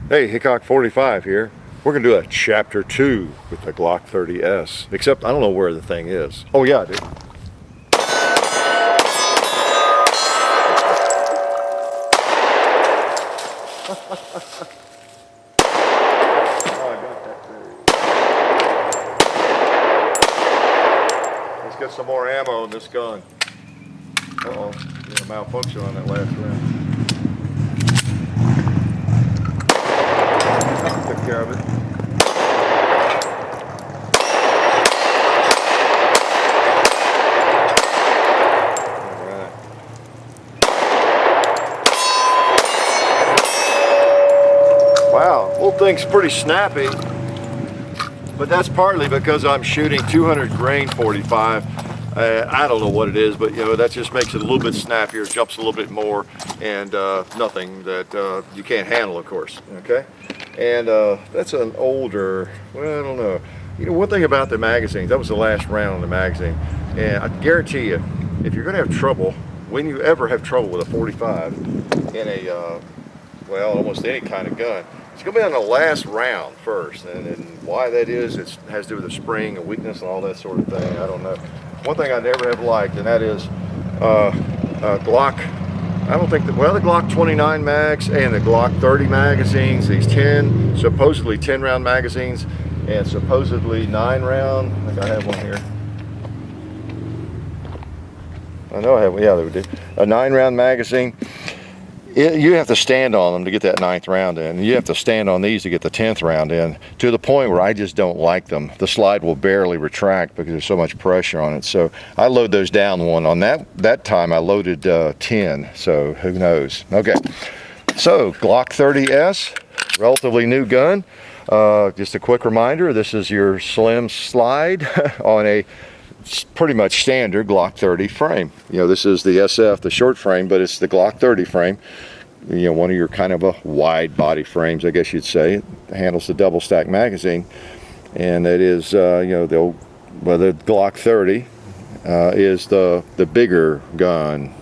Hey, Hickok 45 here. We're gonna do a chapter 2 with the Glock 30S. Except I don't know where the thing is. Oh yeah, I do. Oh, I got that there. Let's get some more ammo in this gun. Uh-oh, a malfunction on that last round. Took care of it. Alright. Wow, little thing's pretty snappy, but that's partly because I'm shooting 200 grain 45. I don't know what it is, but you know, that just makes it a little bit snappier, jumps a little bit more, and nothing that you can't handle, of course. Okay. And that's an older, well, I don't know. You know, one thing about the magazines, that was the last round on the magazine, and I guarantee you, if you're gonna have trouble, when you ever have trouble with a 45 in a, well, almost any kind of gun, it's gonna be on the last round first, and why that is, it has to do with the spring, a weakness, and all that sort of thing, I don't know. One thing I never have liked, and that is Glock. I don't think that, well, the Glock 29 mags and the Glock 30 magazines, these supposedly 10 round magazines and supposedly 9 round, I think I have one here. I know I have one, yeah, they do. A 9 round magazine. You have to stand on them to get that 9th round in. You have to stand on these to get the 10th round in, to the point where I just don't like them. The slide will barely retract because there's so much pressure on it. So I load those down one. On that time I loaded 10, so who knows. Okay, so Glock 30S, relatively new gun. Just a quick reminder, this is your slim slide on a pretty much standard Glock 30 frame. You know, this is the SF, the short frame, but it's the Glock 30 frame. You know, one of your kind of a wide body frames, I guess you'd say. It handles the double stack magazine, and it is, you know, the Glock 30 is the bigger gun.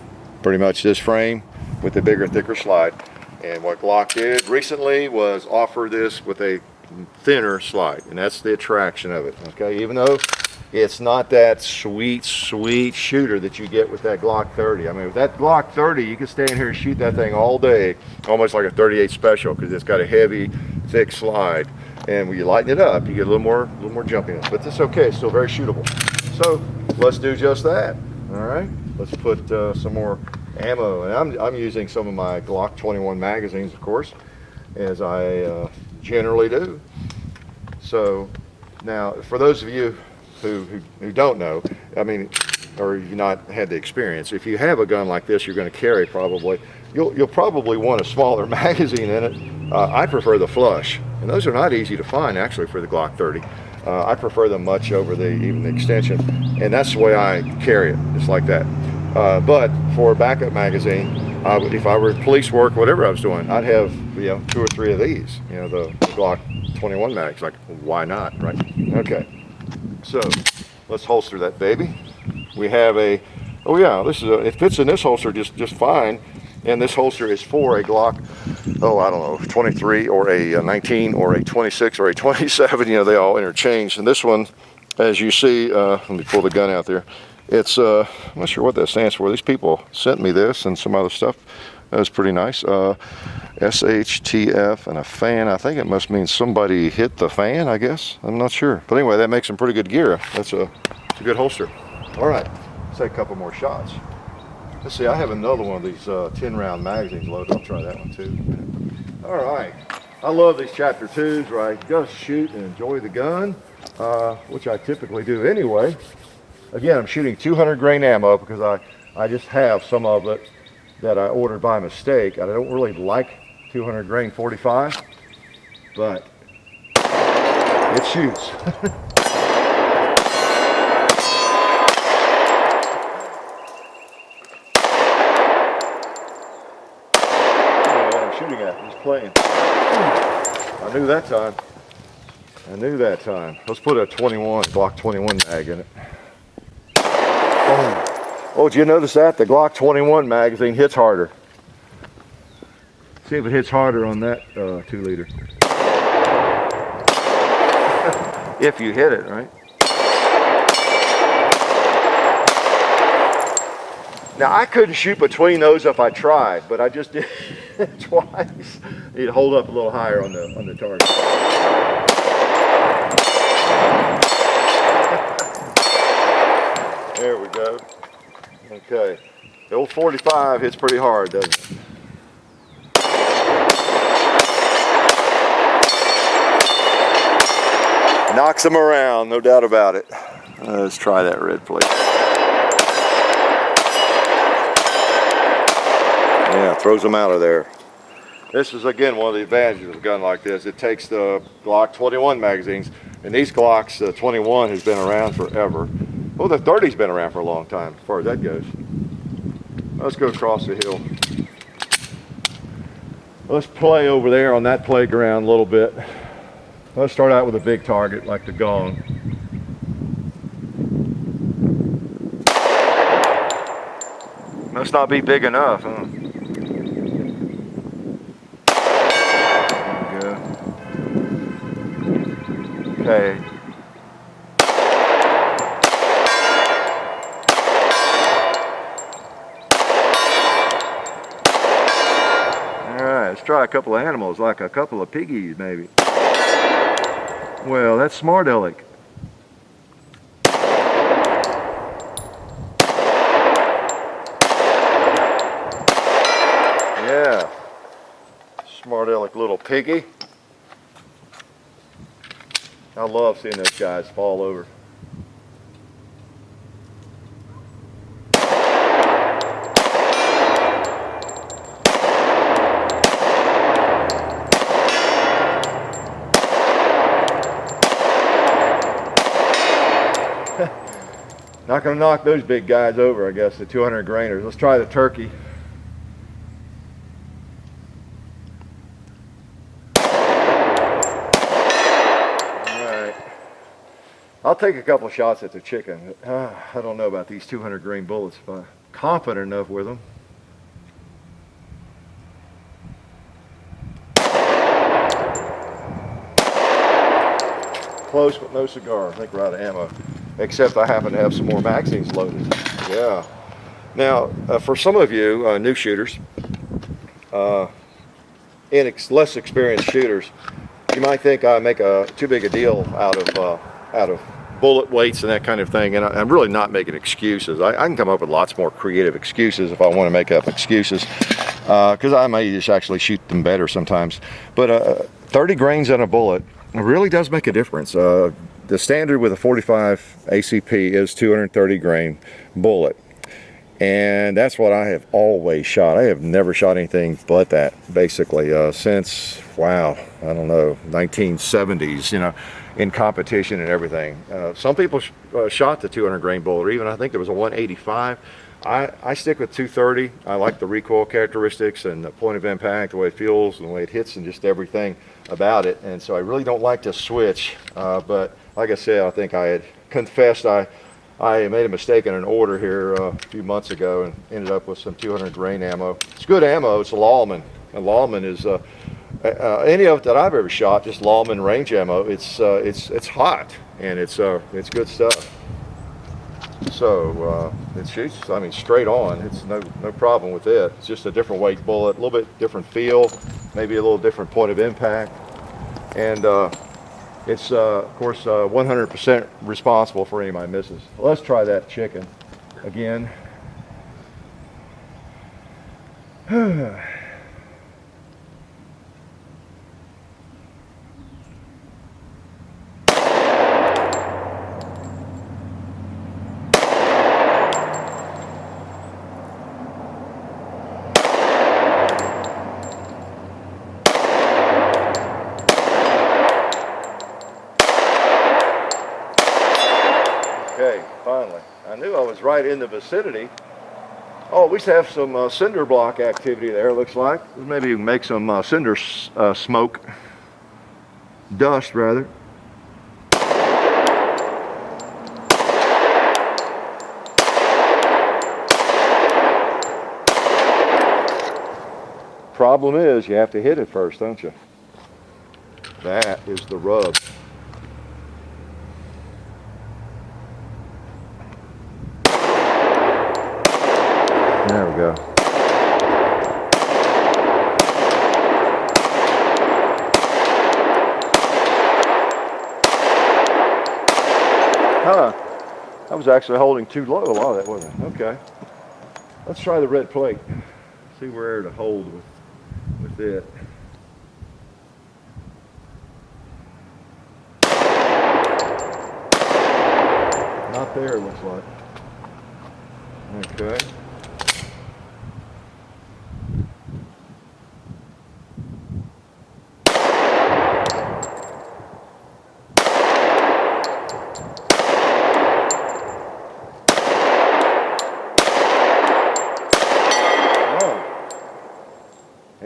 Pretty much this frame with the bigger, thicker slide. And what Glock did recently was offer this with a thinner slide, and that's the attraction of it. Okay, even though it's not that sweet shooter that you get with that Glock 30. I mean, with that Glock 30, you can stand here and shoot that thing all day, almost like a 38 special, because it's got a heavy, thick slide. And when you lighten it up, you get a little more jumpiness. But that's okay, it's still very shootable. So let's do just that. All right, let's put some more ammo. And I'm using some of my Glock 21 magazines, of course, as I generally do. So now, for those of you who don't know, I mean, or you've not had the experience, if you have a gun like this you're going to carry, probably you'll probably want a smaller magazine in it. I prefer the flush, and those are not easy to find actually for the Glock 30. I prefer them much over even the extension, and that's the way I carry it, just like that. But for a backup magazine, if I were police work, whatever I was doing, I'd have, you know, 2 or 3 of these, you know, the Glock 21 mags. Like, why not, right? Okay. So let's holster that baby. We have a, oh yeah, this is it fits in this holster just fine. And this holster is for a Glock, oh, I don't know, 23 or a 19 or a 26 or a 27. You know, they all interchange. And this one, as you see, let me pull the gun out there. It's, I'm not sure what that stands for. These people sent me this and some other stuff. That was pretty nice. SHTF and a fan. I think it must mean somebody hit the fan, I guess. I'm not sure. But anyway, that makes some pretty good gear. It's a good holster. All right, let's take a couple more shots. Let's see, I have another one of these 10 round magazines loaded. I'll try that one too. All right, I love these chapter 2s where I just shoot and enjoy the gun, which I typically do anyway. Again, I'm shooting 200 grain ammo because I just have some of it that I ordered by mistake. I don't really like 200 grain 45, but it shoots. Shooting at, he's playing. I knew that time. Let's put a Glock 21 mag in it. Oh, did you notice that? The Glock 21 magazine hits harder. See if it hits harder on that 2 liter. If you hit it, right? Now I couldn't shoot between those if I tried, but I just did it twice. You'd hold up a little higher on the target. There we go. Okay. The old 45 hits pretty hard, doesn't it? Knocks them around, no doubt about it. Let's try that red plate. Yeah, throws them out of there. This is again one of the advantages of a gun like this. It takes the Glock 21 magazines, and these Glocks 21 has been around forever. Well, the 30's been around for a long time, as far as that goes. Let's go across the hill. Let's play over there on that playground a little bit. Let's start out with a big target like the gong. Must not be big enough, huh? There we go. Okay. Alright, let's try a couple of animals, like a couple of piggies maybe. Well, that's smart aleck. Yeah. Smart aleck little piggy. I love seeing those guys fall over. Not going to knock those big guys over, I guess, the 200 grainers. Let's try the turkey. Alright. I'll take a couple shots at the chicken. I don't know about these 200 grain bullets, but I'm confident enough with them. Close, but no cigar. I think we're out of ammo. Except I happen to have some more magazines loaded. Yeah. Now, for some of you new shooters, less experienced shooters, you might think I make too big a deal out of bullet weights and that kind of thing, and I'm really not making excuses. I can come up with lots more creative excuses if I want to make up excuses, because I may just actually shoot them better sometimes. But 30 grains on a bullet really does make a difference. The standard with a 45 ACP is 230 grain bullet, and that's what I have always shot. I have never shot anything but that, basically, since, wow, I don't know, 1970s, you know, in competition and everything. Some people shot the 200 grain bullet, or even I think there was a 185. I stick with 230. I like the recoil characteristics and the point of impact, the way it feels and the way it hits and just everything about it. And so I really don't like to switch, but like I said, I think I had confessed I made a mistake in an order here a few months ago and ended up with some 200 grain ammo. It's good ammo. It's a Lawman. A Lawman is any of it that I've ever shot, just Lawman range ammo. It's hot and it's good stuff. So it shoots, I mean, straight on. It's no problem with it. It's just a different weight bullet, a little bit different feel, maybe a little different point of impact, and it's of course 100% responsible for any of my misses. Let's try that chicken again. Okay, finally. I knew I was right in the vicinity. Oh, we have some cinder block activity there, looks like. Maybe you can make some cinder smoke. Dust, rather. Problem is, you have to hit it first, don't you? That is the rub. There we go. Huh. I was actually holding too low a lot of that, wasn't it? Okay. Let's try the red plate. See where to hold with it. Not there, it looks like. Okay.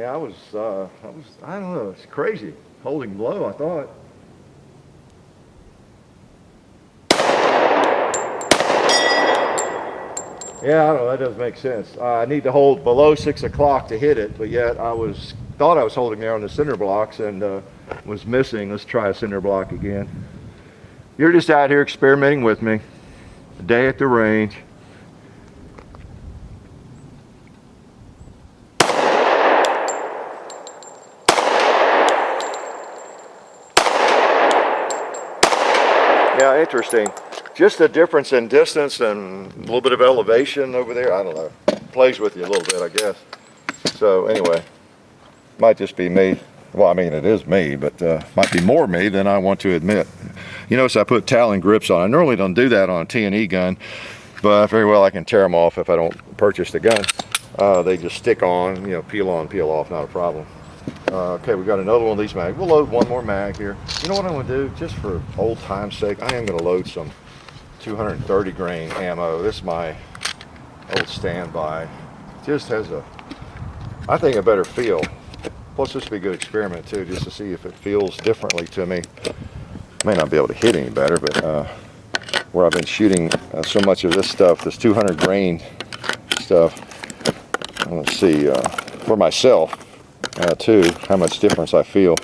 Yeah, I don't know, it's crazy. Holding low, I thought. Yeah, I don't know, that doesn't make sense. I need to hold below 6 o'clock to hit it, but yet thought I was holding there on the cinder blocks and was missing. Let's try a cinder block again. You're just out here experimenting with me. A day at the range. Yeah, interesting. Just the difference in distance and a little bit of elevation over there. I don't know. Plays with you a little bit, I guess. So anyway, might just be me. Well, I mean, it is me, but might be more me than I want to admit. You notice I put Talon grips on. I normally don't do that on a T&E gun, but very well I can tear them off if I don't purchase the gun. They just stick on, you know, peel on, peel off, not a problem. Okay, we got another one of these mags. We'll load one more mag here. You know what I'm going to do, just for old time's sake, I am going to load some 230 grain ammo. This is my old standby. Just has I think a better feel. Plus this would be a good experiment too, just to see if it feels differently to me. May not be able to hit any better, but where I've been shooting so much of this stuff, this 200 grain stuff, let's see, for myself too, how much difference I feel.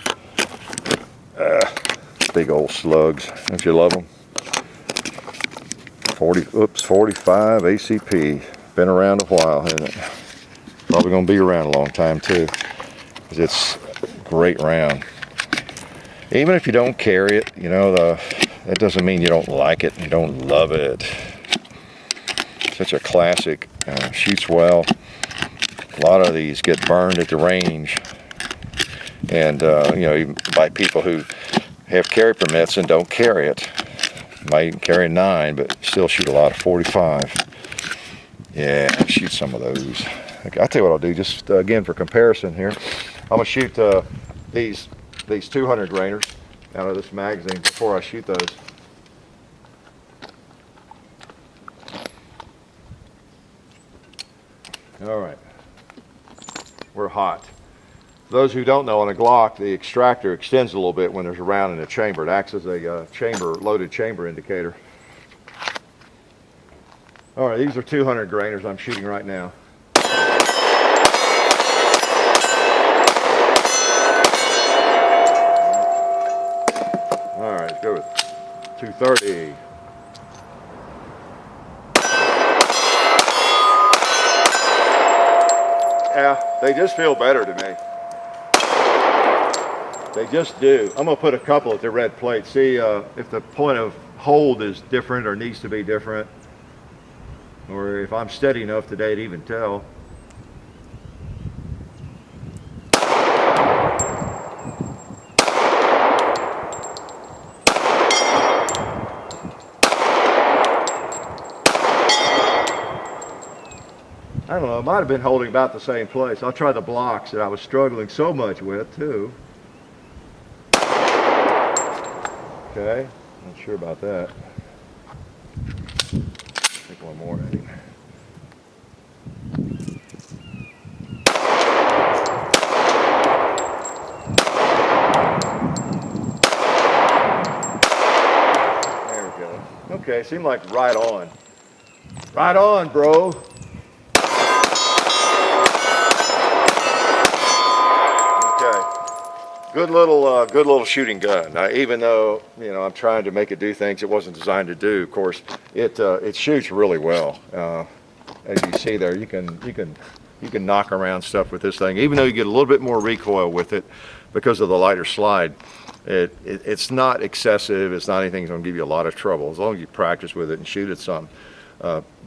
Big old slugs, don't you love them? 45 ACP, been around a while, hasn't it? Probably gonna be around a long time too, because it's a great round. Even if you don't carry it, you know, that doesn't mean you don't like it, you don't love it. Such a classic, shoots well. A lot of these get burned at the range, and you know, even by people who have carry permits and don't carry it. Might even carry a 9, but still shoot a lot of 45. Yeah, shoot some of those. Okay, I'll tell you what I'll do, just again for comparison here. I'm gonna shoot these 200 grainers out of this magazine before I shoot those. All right, we're hot. For those who don't know, on a Glock, the extractor extends a little bit when there's a round in the chamber. It acts as a loaded chamber indicator. All right, these are 200 grainers I'm shooting right now. All right, let's go with 230. Yeah, they just feel better to me. They just do. I'm gonna put a couple at the red plate. See if the point of hold is different or needs to be different, or if I'm steady enough today to even tell. I don't know, I might have been holding about the same place. I'll try the blocks that I was struggling so much with too. Okay, not sure about that. Take one more at him. There we go. Okay, seemed like right on. Right on, bro. Good little shooting gun. Even though, you know, I'm trying to make it do things it wasn't designed to do. Of course, it shoots really well. As you see there, you can knock around stuff with this thing. Even though you get a little bit more recoil with it because of the lighter slide, it's not excessive. It's not anything that's going to give you a lot of trouble as long as you practice with it and shoot it some.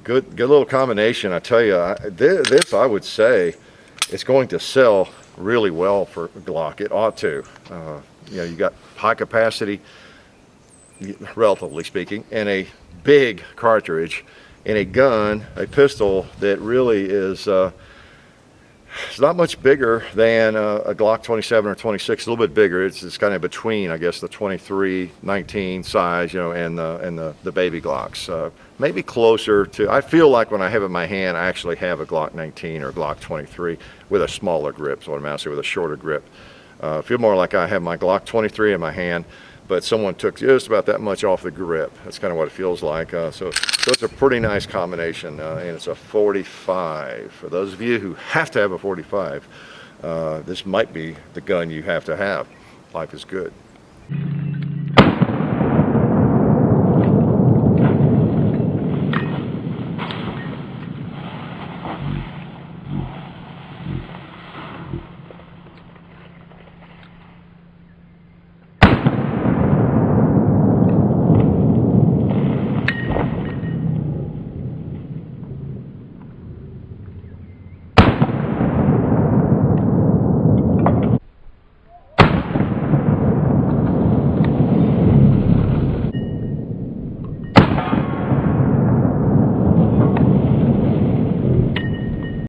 Good little combination. I tell you, this I would say it's going to sell really well for Glock. It ought to. You know, you got high capacity, relatively speaking, and a big cartridge, and a gun, a pistol that really is it's not much bigger than a Glock 27 or 26. A little bit bigger. It's kind of between, I guess, the 23, 19 size, you know, and the baby Glocks. Maybe closer to. I feel like when I have it in my hand, I actually have a Glock 19 or Glock 23 with a smaller grip. So what I'm asking, with a shorter grip. I feel more like I have my Glock 23 in my hand, but someone took just about that much off the grip. That's kind of what it feels like. So it's a pretty nice combination, and it's a 45. For those of you who have to have a 45, this might be the gun you have to have. Life is good.